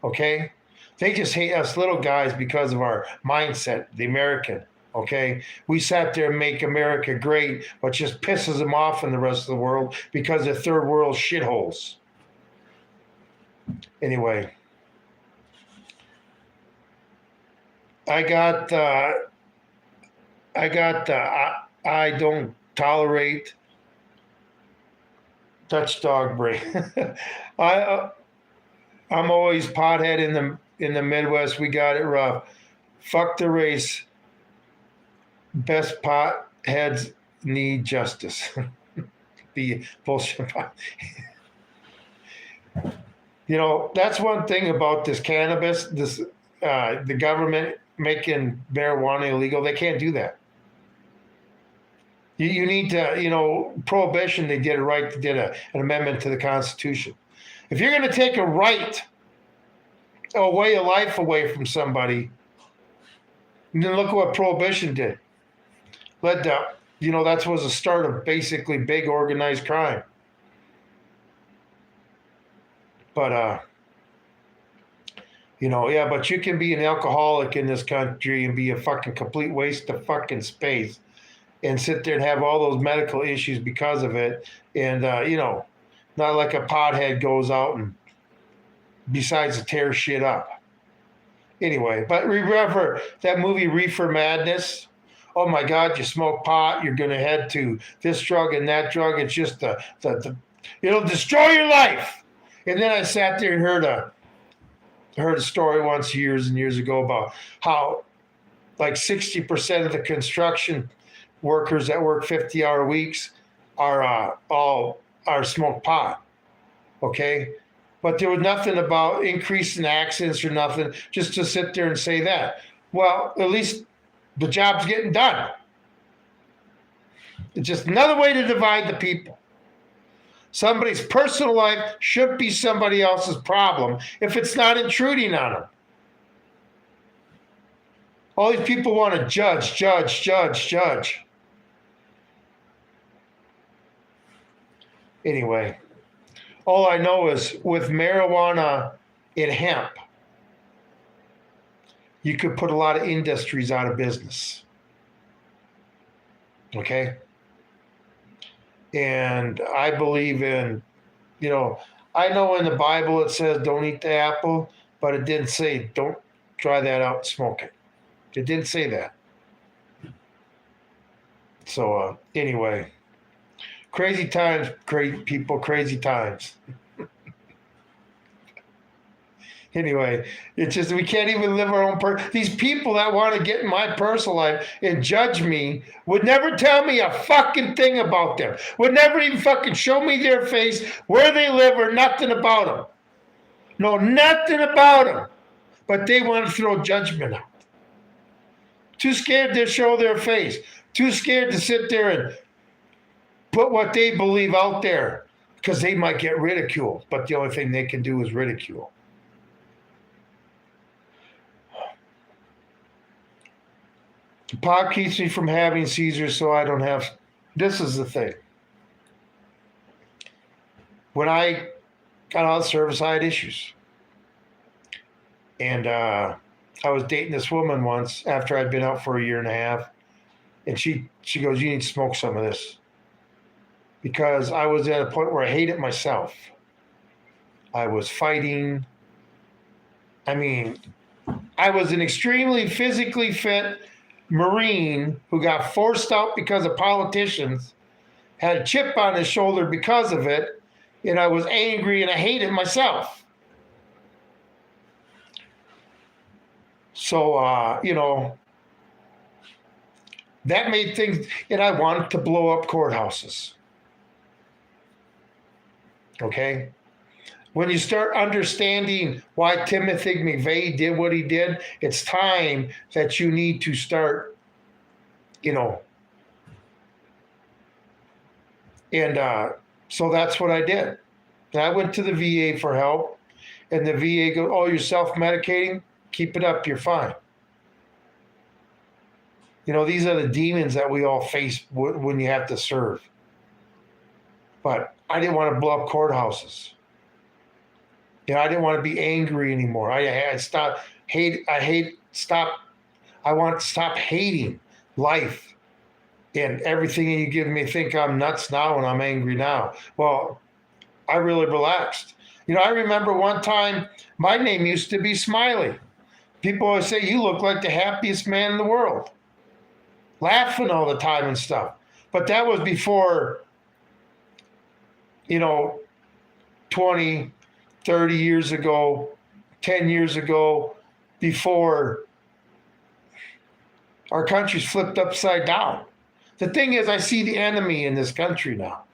okay? They just hate us little guys because of our mindset, the American, okay? We sat there and make America great, but just pisses them off in the rest of the world because they're third world shitholes. Anyway, I don't tolerate Dutch dog breed. I I'm always pothead in the Midwest. We got it rough. Fuck the race. Best pot heads need justice. The bullshit. You know, that's one thing about this cannabis. The government making marijuana illegal. They can't do that. You need to, prohibition. They did it right. They did an amendment to the Constitution. If you're going to take a right, a way of life away from somebody, then look at what prohibition did. Led to, that was the start of basically big organized crime. But, but you can be an alcoholic in this country and be a fucking complete waste of fucking space and sit there and have all those medical issues because of it. And, not like a pothead goes out and decides to tear shit up. Anyway, but remember that movie Reefer Madness? Oh my God, you smoke pot, you're going to head to this drug and that drug. It's just it'll destroy your life. And then I sat there and heard a story once years and years ago about how like 60% of the construction workers that work 50-hour weeks are smoke pot. Okay? But there was nothing about increasing accidents or nothing, just to sit there and say that. Well, at least the job's getting done. It's just another way to divide the people. Somebody's personal life should be somebody else's problem if it's not intruding on them. All these people want to judge. Anyway, all I know is with marijuana and hemp, you could put a lot of industries out of business. Okay? And I believe in, I know in the Bible it says don't eat the apple, but it didn't say don't try that out and smoke it. It didn't say that. So anyway, crazy times, great people, crazy times. Anyway, it's just we can't even live our own these people that want to get in my personal life and judge me would never tell me a fucking thing about them. Would never even fucking show me their face, where they live, or nothing about them. No, nothing about them. But they want to throw judgment out. Too scared to show their face. Too scared to sit there and put what they believe out there because they might get ridiculed. But the only thing they can do is ridicule. The pot keeps me from having seizures, so I don't have. This is the thing. When I got out of service, I had issues. And I was dating this woman once after I'd been out for a year and a half. And she goes, you need to smoke some of this. Because I was at a point where I hated myself. I was fighting. I mean, I was an extremely physically fit Marine who got forced out because of politicians, had a chip on his shoulder because of it, and I was angry and I hated myself. So, that made things, and I wanted to blow up courthouses. Okay? When you start understanding why Timothy McVeigh did what he did, it's time that you need to start, And so that's what I did. And I went to the VA for help, and the VA goes, oh, you're self-medicating? Keep it up, you're fine. These are the demons that we all face when you have to serve. But I didn't want to blow up courthouses. I didn't want to be angry anymore. I stopped hate. I want to stop hating life and everything you give me. Think I'm nuts now and I'm angry now. Well, I really relaxed. I remember one time my name used to be Smiley. People always say, you look like the happiest man in the world, laughing all the time and stuff. But that was before, 20, 30 years ago, 10 years ago, before our country's flipped upside down. The thing is, I see the enemy in this country now.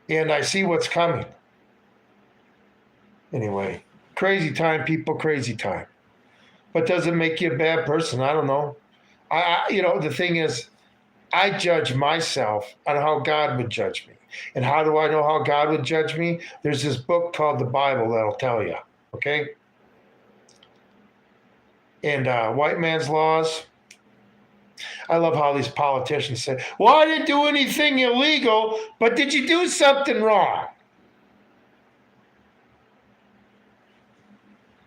And I see what's coming. Anyway, crazy time, people, crazy time. But does it make you a bad person? I don't know. The thing is, I judge myself on how God would judge me. And how do I know how God would judge me? There's this book called the Bible that'll tell you, okay? And White Man's Laws. I love how these politicians say, well, I didn't do anything illegal, but did you do something wrong?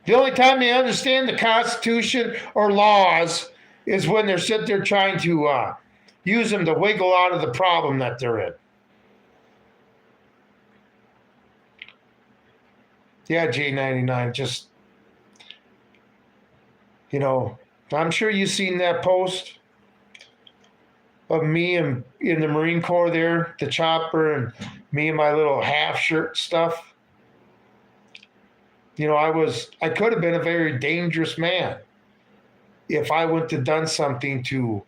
The only time they understand the Constitution or laws is when they're sitting there trying to use them to wiggle out of the problem that they're in. Yeah, J99, just, I'm sure you've seen that post of me and in the Marine Corps there, the chopper, and me in my little half shirt stuff. I could have been a very dangerous man if I wouldn't have done something to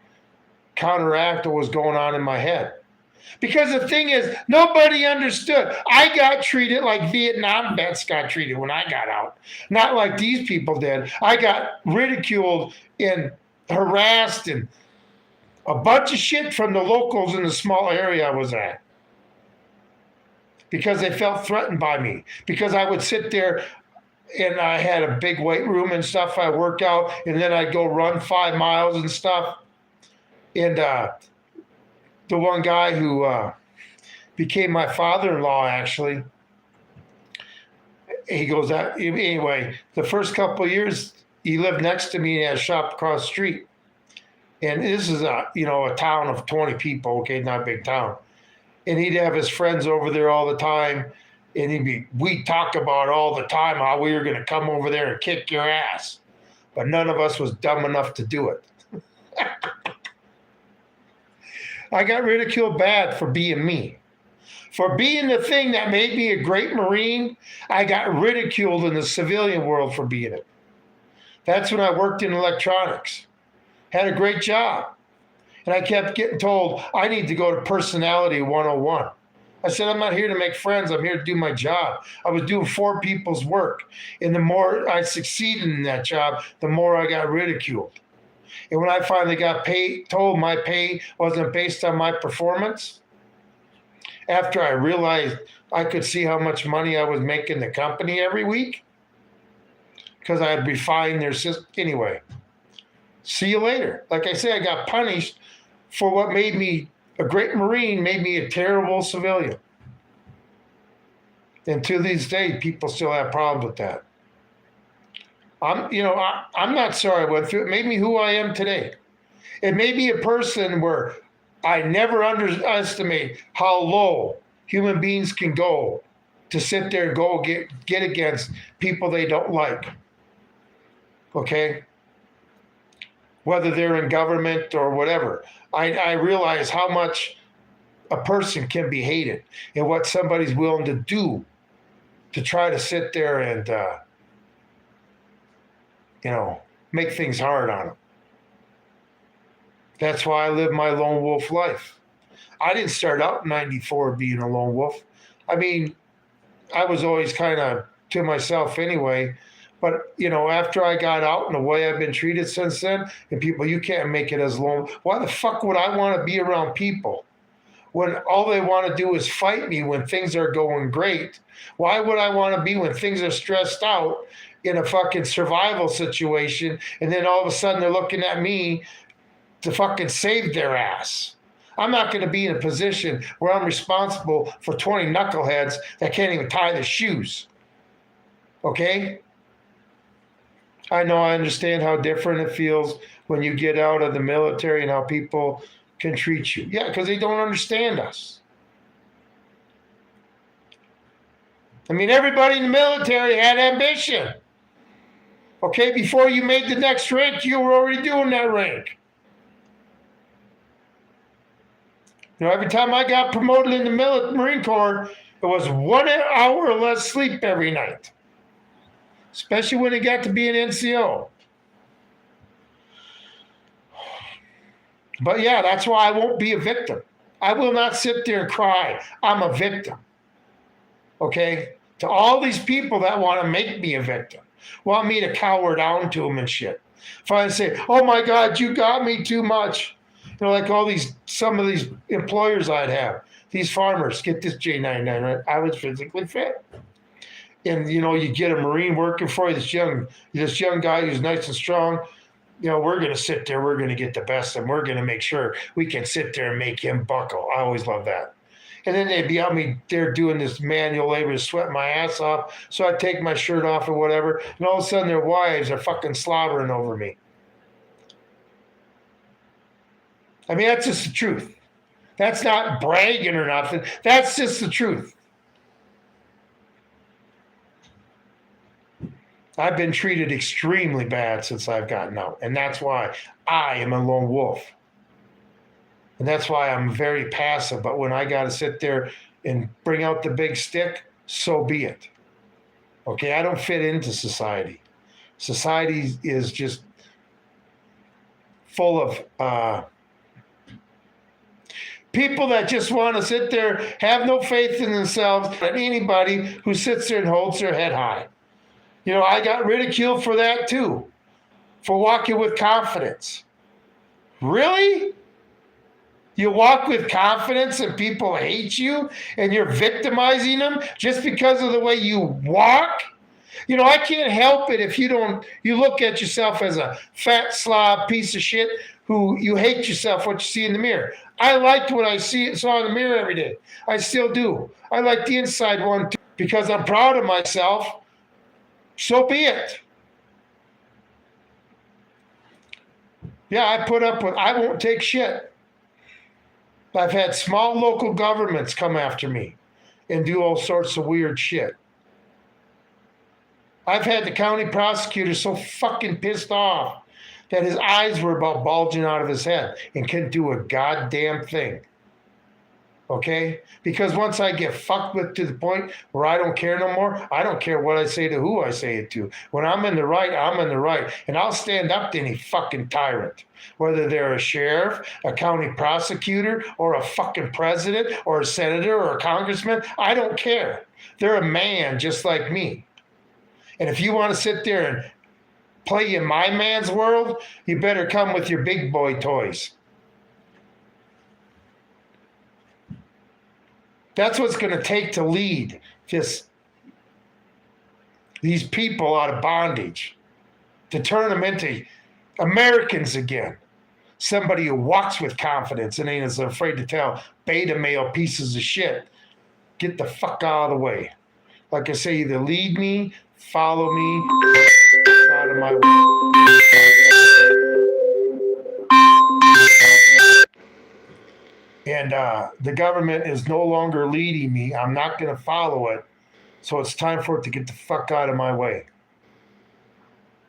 counteract what was going on in my head. Because the thing is, nobody understood. I got treated like Vietnam vets got treated when I got out. Not like these people did. I got ridiculed and harassed and a bunch of shit from the locals in the small area I was at. Because they felt threatened by me. Because I would sit there and I had a big weight room and stuff. I worked out and then I'd go run 5 miles and stuff. And the one guy who became my father-in-law, actually, he goes out. Anyway, the first couple of years, he lived next to me and had a shop across the street. And this is a town of 20 people, okay, not a big town. And he'd have his friends over there all the time. And we'd talk about all the time how we were going to come over there and kick your ass. But none of us was dumb enough to do it. I got ridiculed bad for being me. For being the thing that made me a great Marine, I got ridiculed in the civilian world for being it. That's when I worked in electronics. Had a great job. And I kept getting told, I need to go to Personality 101. I said, I'm not here to make friends. I'm here to do my job. I was doing 4 people's work. And the more I succeeded in that job, the more I got ridiculed. And when I finally got told my pay wasn't based on my performance, after I realized I could see how much money I was making the company every week, because I had refined their system. Anyway, see you later. Like I said, I got punished for what made me a great Marine, made me a terrible civilian. And to this day, people still have problems with that. I'm not sorry I went through it. It made me who I am today. It made me a person where I never underestimate how low human beings can go to sit there and go get against people they don't like. Okay? Whether they're in government or whatever. I realize how much a person can be hated and what somebody's willing to do to try to sit there and make things hard on them. That's why I live my lone wolf life. I didn't start out in 94 being a lone wolf. I mean, I was always kind of to myself anyway. But, after I got out and the way I've been treated since then, and people, you can't make it as lone. Why the fuck would I want to be around people when all they want to do is fight me when things are going great? Why would I want to be when things are stressed out in a fucking survival situation, and then all of a sudden they're looking at me to fucking save their ass? I'm not going to be in a position where I'm responsible for 20 knuckleheads that can't even tie their shoes. Okay? I know, I understand how different it feels when you get out of the military and how people can treat you. Yeah, because they don't understand us. I mean, everybody in the military had ambition. Okay, before you made the next rank, you were already doing that rank. You know, every time I got promoted in the Marine Corps, it was 1 hour or less sleep every night, especially when it got to be an NCO. But yeah, that's why I won't be a victim. I will not sit there and cry, I'm a victim. Okay? To all these people that want to make me a victim, want me to cower down to them and shit. If I say, oh my God, you got me too much. You know, like some of these employers I'd have, these farmers, get this J99, right? I was physically fit. And, you know, you get a Marine working for you, this young guy who's nice and strong. You know, we're going to sit there, we're going to get the best, and we're going to make sure we can sit there and make him buckle. I always love that. And then they'd be out me there doing this manual labor, sweating my ass off. So I'd take my shirt off or whatever. And all of a sudden their wives are fucking slobbering over me. I mean, that's just the truth. That's not bragging or nothing. That's just the truth. I've been treated extremely bad since I've gotten out. And that's why I am a lone wolf. And that's why I'm very passive. But when I got to sit there and bring out the big stick, so be it. Okay, I don't fit into society. Society is just full of people that just want to sit there, have no faith in themselves, and anybody who sits there and holds their head high. You know, I got ridiculed for that too, for walking with confidence. Really? You walk with confidence and people hate you and you're victimizing them just because of the way you walk? You know, I can't help it if you look at yourself as a fat slob piece of shit who you hate yourself, what you see in the mirror. I liked what I saw in the mirror every day. I still do. I like the inside one too because I'm proud of myself. So be it. Yeah, I won't take shit. I've had small local governments come after me and do all sorts of weird shit. I've had the county prosecutor so fucking pissed off that his eyes were about bulging out of his head and couldn't do a goddamn thing. Okay? Because once I get fucked with to the point where I don't care no more, I don't care what I say to who I say it to. When I'm in the right, I'm in the right. And I'll stand up to any fucking tyrant. Whether they're a sheriff, a county prosecutor, or a fucking president, or a senator, or a congressman, I don't care. They're a man just like me. And if you want to sit there and play in my man's world, you better come with your big boy toys. That's what's going to take to lead these people out of bondage, to turn them into Americans again. Somebody who walks with confidence and ain't as afraid to tell beta male pieces of shit, get the fuck out of the way. Like I say, either lead me, follow me, out of my way. And the government is no longer leading me. I'm not going to follow it. So it's time for it to get the fuck out of my way.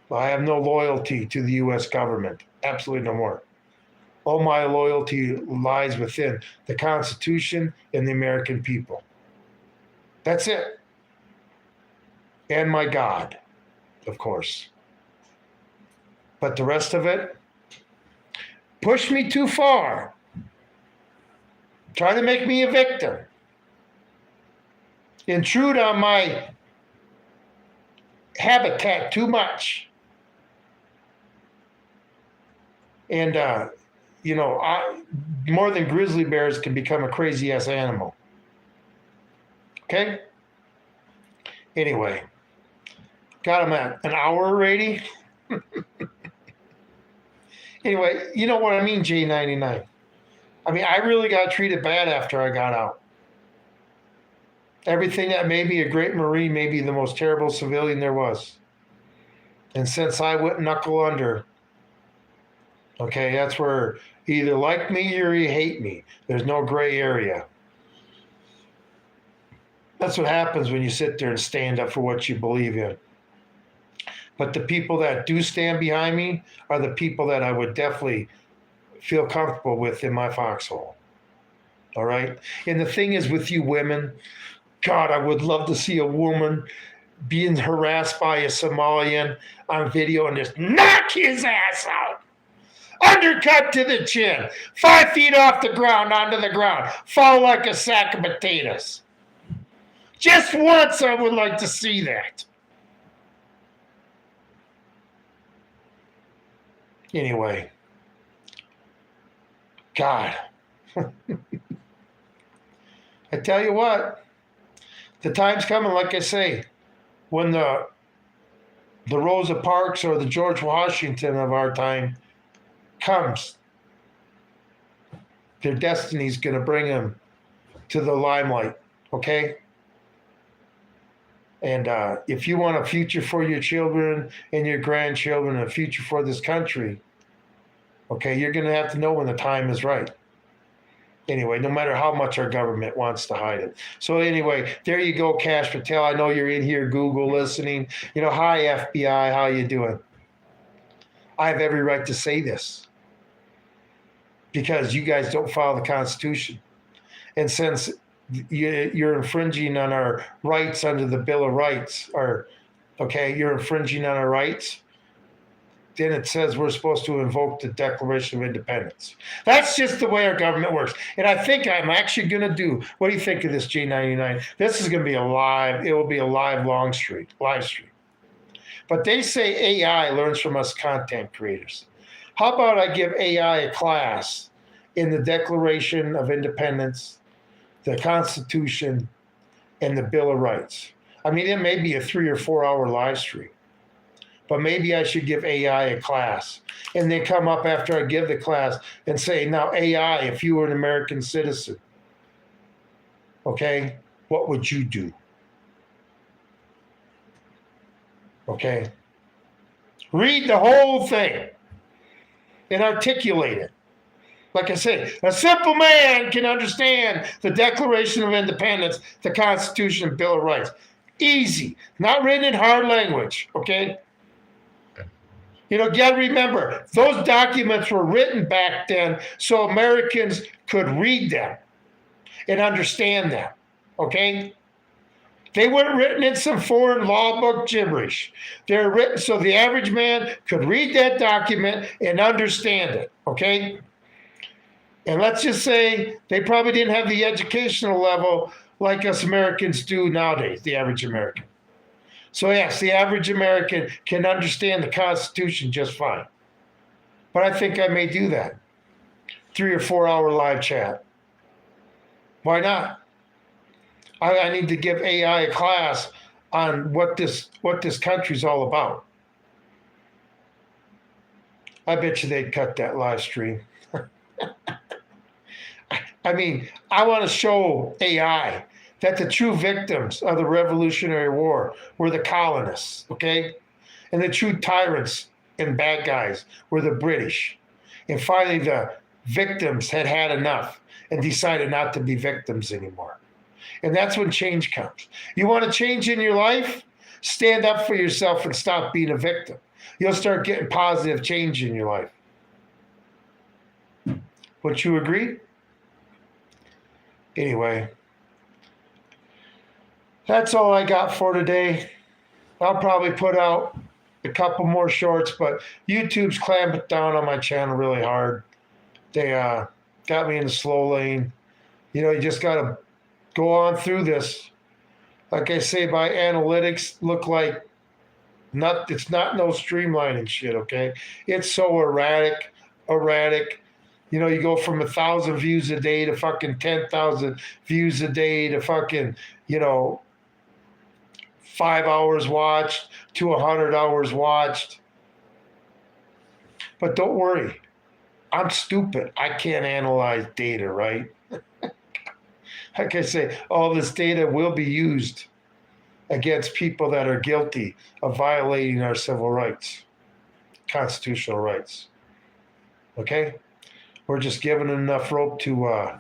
I have no loyalty to the U.S. government. Absolutely no more. All my loyalty lies within the Constitution and the American people. That's it. And my God, of course. But the rest of it, push me too far. Try to make me a victim. Intrude on my habitat too much. And, more than grizzly bears can become a crazy ass animal. Okay? Anyway, got him at an hour already. Anyway, you know what I mean, J99. I mean, I really got treated bad after I got out. Everything that made me a great Marine made me the most terrible civilian there was. And since I went knuckle under, okay, that's where you either like me or you hate me. There's no gray area. That's what happens when you sit there and stand up for what you believe in. But the people that do stand behind me are the people that I would definitely feel comfortable with in my foxhole. All right. And the thing is with you women, God, I would love to see a woman being harassed by a Somalian on video and just knock his ass out. Undercut to the chin, 5 feet off the ground, onto the ground, fall like a sack of potatoes. Just once I would like to see that. Anyway, God, I tell you what, the time's coming, like I say, when the Rosa Parks or the George Washington of our time comes, their destiny's going to bring them to the limelight, okay? And if you want a future for your children and your grandchildren, a future for this country, okay, you're going to have to know when the time is right. Anyway, no matter how much our government wants to hide it. So anyway, there you go, Kash Patel. I know you're in here, Google, listening. You know, hi, FBI, how you doing? I have every right to say this because you guys don't follow the Constitution. And since you're infringing on our rights under the Bill of Rights, or, okay, you're infringing on our rights, then it says we're supposed to invoke the Declaration of Independence. That's just the way our government works. And I think I'm actually going to do, what do you think of this, J99? This is going to be it will be a live stream. But they say AI learns from us content creators. How about I give AI a class in the Declaration of Independence, the Constitution, and the Bill of Rights? I mean, it may be a 3 or 4 hour live stream. But maybe I should give AI a class and then come up after I give the class and say, now, AI, if you were an American citizen, okay, what would you do? Okay. Read the whole thing and articulate it. Like I said, a simple man can understand the Declaration of Independence, the Constitution, and Bill of Rights. Easy, not written in hard language, okay? You know, you got to remember, those documents were written back then so Americans could read them and understand them, okay? They weren't written in some foreign law book gibberish. They're written so the average man could read that document and understand it, okay? And let's just say they probably didn't have the educational level like us Americans do nowadays, the average American. So yes, the average American can understand the Constitution just fine. But I think I may do that. 3 or 4 hour live chat. Why not? I need to give AI a class on what this country's all about. I bet you they'd cut that live stream. I mean, I want to show AI that the true victims of the Revolutionary War were the colonists, okay? And the true tyrants and bad guys were the British. And finally, the victims had had enough and decided not to be victims anymore. And that's when change comes. You want to change in your life? Stand up for yourself and stop being a victim. You'll start getting positive change in your life. Would you agree? Anyway, that's all I got for today. I'll probably put out a couple more shorts, but YouTube's clamping down on my channel really hard. They got me in the slow lane. You know, you just got to go on through this. Like I say, by analytics, look like it's not no streamlining shit, okay? It's so erratic. You know, you go from 1,000 views a day to fucking 10,000 views a day to fucking, 5 hours watched to 100 hours watched. But don't worry, I'm stupid. I can't analyze data, right? like I say, all this data will be used against people that are guilty of violating our civil rights, constitutional rights. Okay? We're just giving enough rope to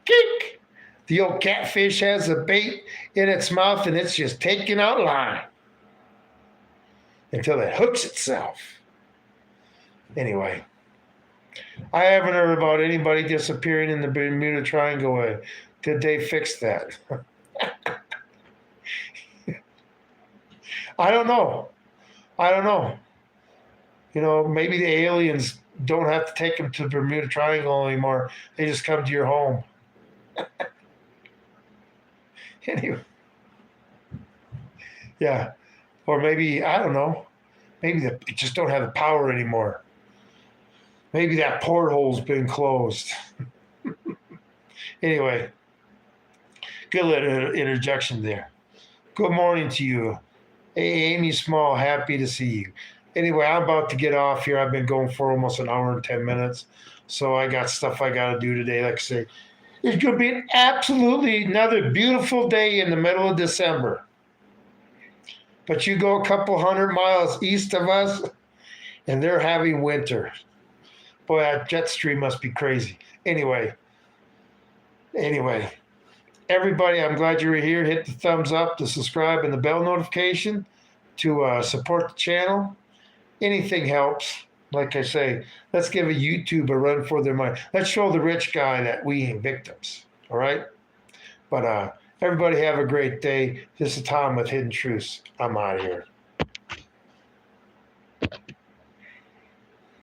kick. The old catfish has a bait in its mouth and it's just taking out line until it hooks itself. Anyway, I haven't heard about anybody disappearing in the Bermuda Triangle. Did they fix that? I don't know. I don't know. You know, maybe the aliens don't have to take them to the Bermuda Triangle anymore. They just come to your home. Anyway, yeah. Or maybe, I don't know, maybe they just don't have the power anymore. Maybe that porthole's been closed. Anyway, good little interjection there. Good morning to you. Hey, Amy Small, happy to see you. Anyway, I'm about to get off here. I've been going for almost an hour and 10 minutes. So I got stuff I got to do today. Like I say, it's going to be an absolutely another beautiful day in the middle of December. But you go a couple 100 miles east of us, and they're having winter. Boy, that jet stream must be crazy. Anyway, everybody, I'm glad you were here. Hit the thumbs up, the subscribe, and the bell notification to support the channel. Anything helps. Like I say, let's give a YouTube a run for their money. Let's show the rich guy that we ain't victims. All right? But everybody have a great day. This is Tom with Hidden Truths. I'm out of here.